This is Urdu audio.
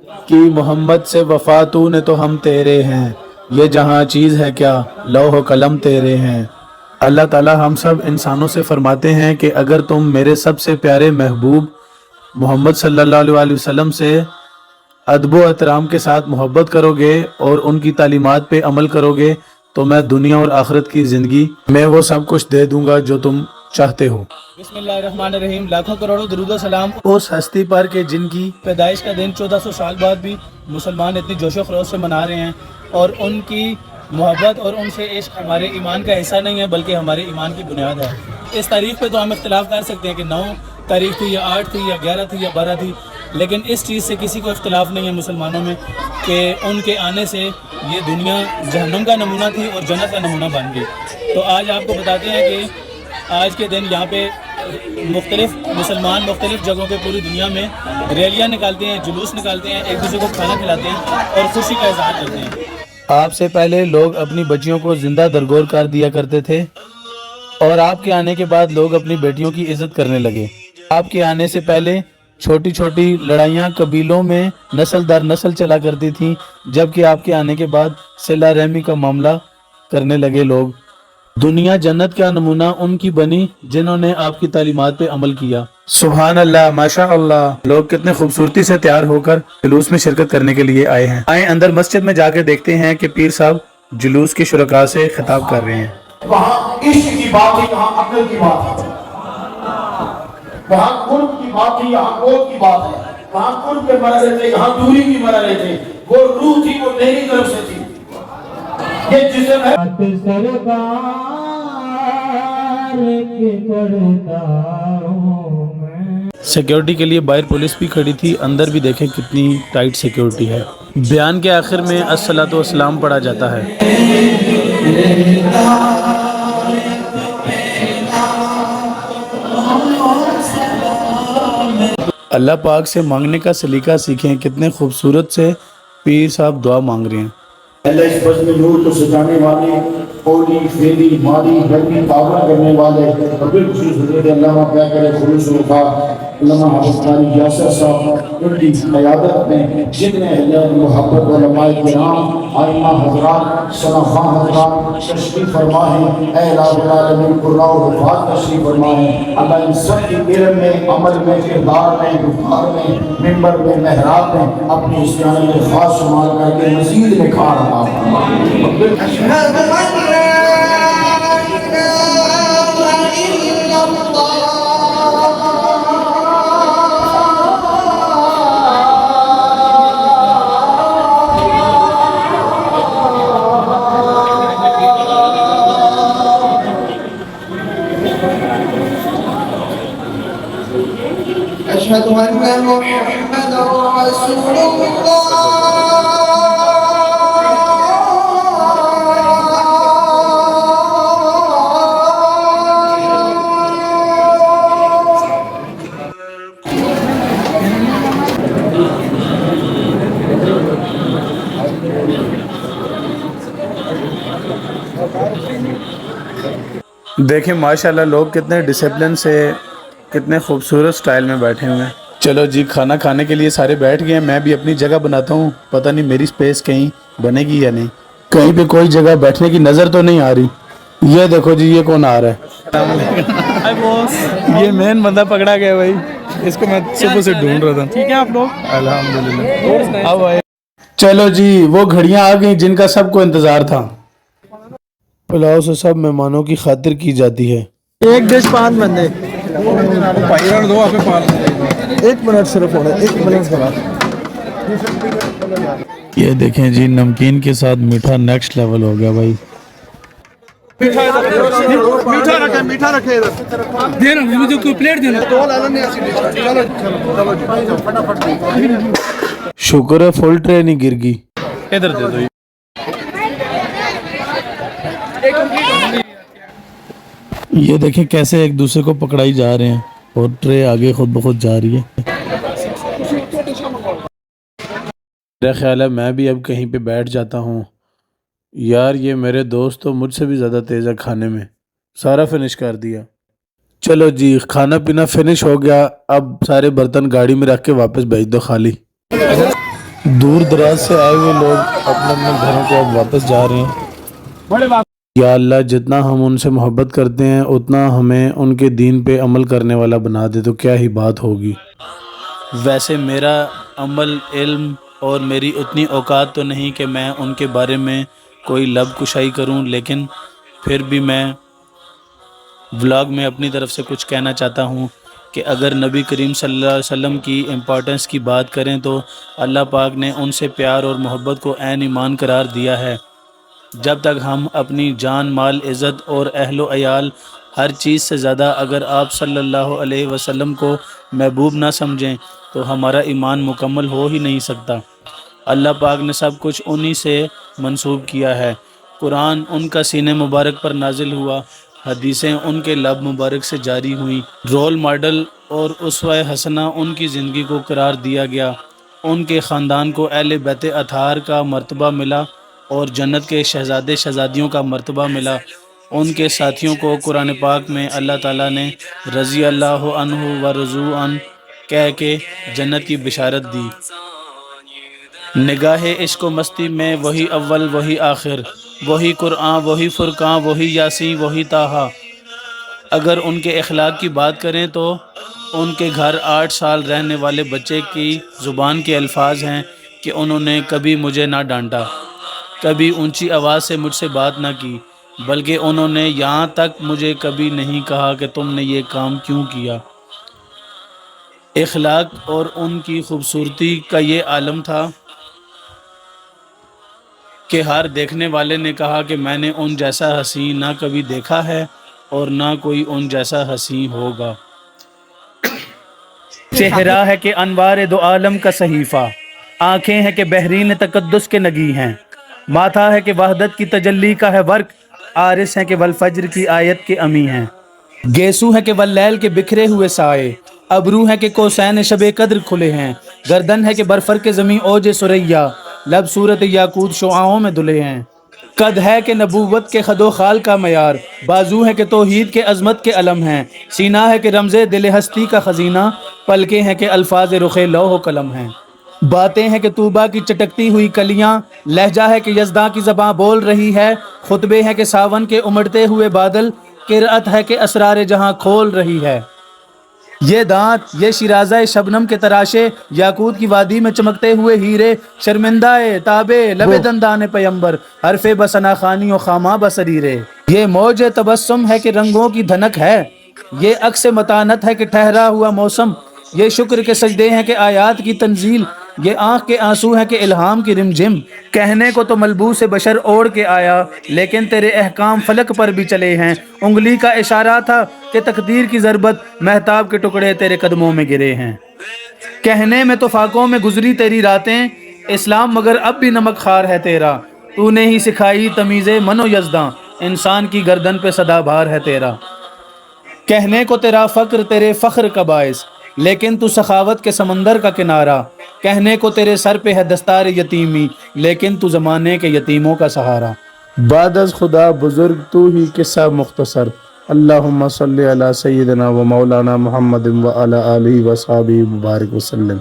کہ محمد سے وفا تو نے تو ہم تیرے ہیں، یہ جہاں چیز ہے کیا لوح و قلم تیرے ہیں۔ اللہ تعالی ہم سب انسانوں سے فرماتے ہیں کہ اگر تم میرے سب سے پیارے محبوب محمد صلی اللہ علیہ وسلم سے ادب و احترام کے ساتھ محبت کرو گے اور ان کی تعلیمات پہ عمل کرو گے تو میں دنیا اور آخرت کی زندگی میں وہ سب کچھ دے دوں گا جو تم چاہتے ہو۔ بسم اللہ الرحمن الرحیم۔ لاکھوں کروڑوں درود و سلام اس ہستی پر کہ جن کی پیدائش کا دن 1400 سال بعد بھی مسلمان اتنی جوش و خروش سے منا رہے ہیں، اور ان کی محبت اور ان سے عشق ہمارے ایمان کا حصہ نہیں ہے بلکہ ہمارے ایمان کی بنیاد ہے۔ اس تاریخ پہ تو ہم اختلاف کر سکتے ہیں کہ 9 تاریخ تھی یا 8 تھی یا 11 تھی یا 12 تھی، لیکن اس چیز سے کسی کو اختلاف نہیں ہے مسلمانوں میں کہ ان کے آنے سے یہ دنیا جہنم کا نمونہ تھی اور جنت کا نمونہ بن گئی۔ تو آج آپ کو بتاتے ہیں کہ آج کے دن یہاں پہ مختلف مسلمان مختلف جگہوں پہ پوری دنیا میں ریلیاں نکالتے ہیں، جلوس نکالتے ہیں، ایک دوسرے کو کھانا کھلاتے ہیں اور خوشی کا اظہار کرتے ہیں۔ آپ سے پہلے لوگ اپنی بچیوں کو زندہ درگور کر دیا کرتے تھے، اور آپ کے آنے کے بعد لوگ اپنی بیٹیوں کی عزت کرنے لگے۔ آپ کے آنے سے پہلے چھوٹی چھوٹی لڑائیاں قبیلوں میں نسل در نسل چلا کرتی تھیں، جبکہ آپ کے آنے کے بعد صلہ رحمی کا معاملہ کرنے لگے لوگ۔ دنیا جنت کا نمونہ ان کی بنی جنہوں نے آپ کی تعلیمات پہ عمل کیا۔ سبحان اللہ، ماشاء اللہ، لوگ کتنے خوبصورتی سے تیار ہو کر جلوس میں شرکت کرنے کے لیے آئے ہیں۔ آئیں اندر مسجد میں جا کے دیکھتے ہیں کہ پیر صاحب جلوس کے شرکاء سے خطاب کر رہے ہیں۔ وہاں عشق کی بات ہے، یہاں عقل کی بات ہے، وہاں قرب کی بات ہے، یہاں قوت کی بات ہے، وہاں قرب کے مرحلے تھے، یہاں دوری کی مرحلے تھے۔ وہ روح تھی، وہ میری طرف سے تھی، یہ جسم ہے۔ سیکیورٹی کے لیے باہر پولیس بھی کھڑی تھی، اندر بھی دیکھیں کتنی ٹائٹ سیکیورٹی ہے۔ بیان کے آخر میں الصلاۃ والسلام پڑھا جاتا ہے۔ اللہ پاک سے مانگنے کا سلیقہ سیکھیں، کتنے خوبصورت سے پیر صاحب دعا مانگ رہے ہیں۔ اللہ اس بزم نور کو سجانے والے، اولی فیلی مالی گرمی پاور کرنے والے، اور بالخصوص حضرت علامہ کیا کرے خلوص وفا علامہ حافظ قاری یاسر صاحب، ان کی قیادت میں جتنے اہل محبت علماء کرام، آئمہ حضرات، صنفاء حضرات تشریف فرما ہیں، اے رب العالمین قرآن و وفات تشریف فرما ہیں۔ اللہ ان سب کی علم میں، عمل میں، کردار میں، گفتار میں، منبر میں، محراب میں اپنی استعانت میں خاص شمال کر کے مزید نکھار عطا فرما۔ أشهد أن محمدا رسول الله دیکھیں ماشاءاللہ لوگ کتنے ڈسپلن سے کتنے خوبصورت سٹائل میں بیٹھے ہوئے ہیں۔ چلو جی، کھانا کھانے کے لیے سارے بیٹھ گئے ہیں، میں بھی اپنی جگہ بناتا ہوں، پتہ نہیں میری سپیس کہیں بنے گی یا نہیں، کہیں پہ کوئی جگہ بیٹھنے کی نظر تو نہیں آ رہی۔ یہ دیکھو جی، یہ کون آ رہا ہے؟ یہ مین بندہ پکڑا گیا بھائی، اس کو میں صبح سے ڈھونڈ رہا تھا۔ ٹھیک ہے آپ لوگ؟ الحمدللہ اب آئے۔ چلو جی، وہ گھڑیاں آ گئیں جن کا سب کو انتظار تھا۔ پلاؤ سے سب مہمانوں کی خاطر کی جاتی ہے۔ ایک ڈش 5 بندے، ایک منٹ صرف ہونا، ایک منٹ ذرا۔ یہ دیکھیں جی، نمکین کے ساتھ میٹھا نیکسٹ لیول ہو گیا بھائی۔ میٹھا رکھے، میٹھا رکھے ادھر دینا، مجھے کوئی پلیٹ دینا۔ شکر ہے فل ٹرے نہیں گر گئی۔ ادھر دے دو۔ یہ دیکھیں کیسے ایک دوسرے کو پکڑائی جا رہے ہیں اور ٹرے آگے خود بخود جا رہی ہے۔ میرا خیال ہے میں بھی اب کہیں پہ بیٹھ جاتا ہوں یار، یہ میرے دوست تو مجھ سے بھی زیادہ تیز ہے کھانے میں، سارا فنش کر دیا۔ چلو جی، کھانا پینا فنش ہو گیا، اب سارے برتن گاڑی میں رکھ کے واپس بھیج دو خالی۔ دور دراز سے آئے ہوئے لوگ اپنے اپنے گھروں کو اب واپس جا رہے ہیں۔ یا اللہ جتنا ہم ان سے محبت کرتے ہیں اتنا ہمیں ان کے دین پہ عمل کرنے والا بنا دے تو کیا ہی بات ہوگی۔ ویسے میرا عمل علم اور میری اتنی اوقات تو نہیں کہ میں ان کے بارے میں کوئی لب کشائی کروں، لیکن پھر بھی میں ولاگ میں اپنی طرف سے کچھ کہنا چاہتا ہوں کہ اگر نبی کریم صلی اللہ علیہ وسلم کی امپورٹنس کی بات کریں تو اللہ پاک نے ان سے پیار اور محبت کو عین ایمان قرار دیا ہے۔ جب تک ہم اپنی جان، مال، عزت اور اہل و عیال ہر چیز سے زیادہ اگر آپ صلی اللہ علیہ وسلم کو محبوب نہ سمجھیں تو ہمارا ایمان مکمل ہو ہی نہیں سکتا۔ اللہ پاک نے سب کچھ انہی سے منسوب کیا ہے۔ قرآن ان کا سینے مبارک پر نازل ہوا، حدیثیں ان کے لب مبارک سے جاری ہوئیں، رول ماڈل اور اسوہ حسنہ ان کی زندگی کو قرار دیا گیا، ان کے خاندان کو اہل بیت اطہار کا مرتبہ ملا اور جنت کے شہزادے شہزادیوں کا مرتبہ ملا۔ ان کے ساتھیوں کو قرآن پاک میں اللہ تعالیٰ نے رضی اللہ عنہ و رضوا عنہ کہہ کے جنت کی بشارت دی۔ نگاہ عشق و مستی میں وہی اول وہی آخر، وہی قرآن وہی فرقان وہی یاسین وہی طٰہٰ۔ اگر ان کے اخلاق کی بات کریں تو ان کے گھر 8 سال رہنے والے بچے کی زبان کے الفاظ ہیں کہ انہوں نے کبھی مجھے نہ ڈانٹا، کبھی اونچی آواز سے مجھ سے بات نہ کی، بلکہ انہوں نے یہاں تک مجھے کبھی نہیں کہا کہ تم نے یہ کام کیوں کیا۔ اخلاق اور ان کی خوبصورتی کا یہ عالم تھا کہ ہر دیکھنے والے نے کہا کہ میں نے ان جیسا حسین نہ کبھی دیکھا ہے اور نہ کوئی ان جیسا حسین ہوگا۔ چہرہ ہے کہ انوار دو عالم کا صحیفہ، آنکھیں ہیں کہ بحرین تقدس کے نگی ہیں، ماتھا ہے کہ وحدت کی تجلی کا ہے ورق، عارس ہیں کہ والفجر کی آیت کے امی ہیں، گیسو ہے کہ واللیل کے بکھرے ہوئے سائے، ابرو ہے کہ کوسین شب قدر کھلے ہیں، گردن ہے کہ برفر کے زمین اوج سریا، لب صورت یاقوت شعاعوں میں دھلے ہیں، قد ہے کہ نبوت کے خد و خال کا معیار، بازو ہے کہ توحید کے عظمت کے علم ہیں، سینہ ہے کہ رمز دل ہستی کا خزینہ، پلکیں ہیں کہ الفاظ رخ لوح و قلم ہیں، باتیں ہیں کہ طوبہ کی چٹکتی ہوئی کلیاں، لہجہ ہے کہ یزداں کی زباں بول رہی ہے، خطبے ہیں کہ ساون کے امڑتے ہوئے بادل، قرأت ہے کہ اسرار جہاں کھول رہی ہے۔ یہ دانت، یہ شیرازہ شبنم کے تراشے، یاقوت کی وادی میں چمکتے ہوئے ہیرے، شرمندہ تابے لب دندان پیمبر، حرف بسنا خانی و خامہ بسریرے، یہ موج تبسم ہے کہ رنگوں کی دھنک ہے، یہ عکس متانت ہے کہ ٹھہرا ہوا موسم، یہ شکر کے سجدے ہیں کہ آیات کی تنزیل، یہ آنکھ کے آنسو ہیں کہ الہام کی رمجم، کہنے کو تو ملبوس بشر اوڑھ کے آیا لیکن تیرے احکام فلک پر بھی چلے ہیں، انگلی کا اشارہ تھا کہ تقدیر کی ضربت، مہتاب کے ٹکڑے تیرے قدموں میں گرے ہیں، کہنے میں تو فاقوں میں گزری تیری راتیں، اسلام مگر اب بھی نمک خوار ہے تیرا، تو نے ہی سکھائی تمیز من و یزداں، انسان کی گردن پہ سدا بھار ہے تیرا، کہنے کو تیرا فقر تیرے فخر کا باعث لیکن تو سخاوت کے سمندر کا کنارہ، کہنے کو تیرے سر پہ ہے دستار یتیمی لیکن تو زمانے کے یتیموں کا سہارا، بعد از خدا بزرگ تو ہی قصہ مختصر، اللہم صلی علی سیدنا و مولانا محمد و علی آلہ و صحابہ مبارک وسلم۔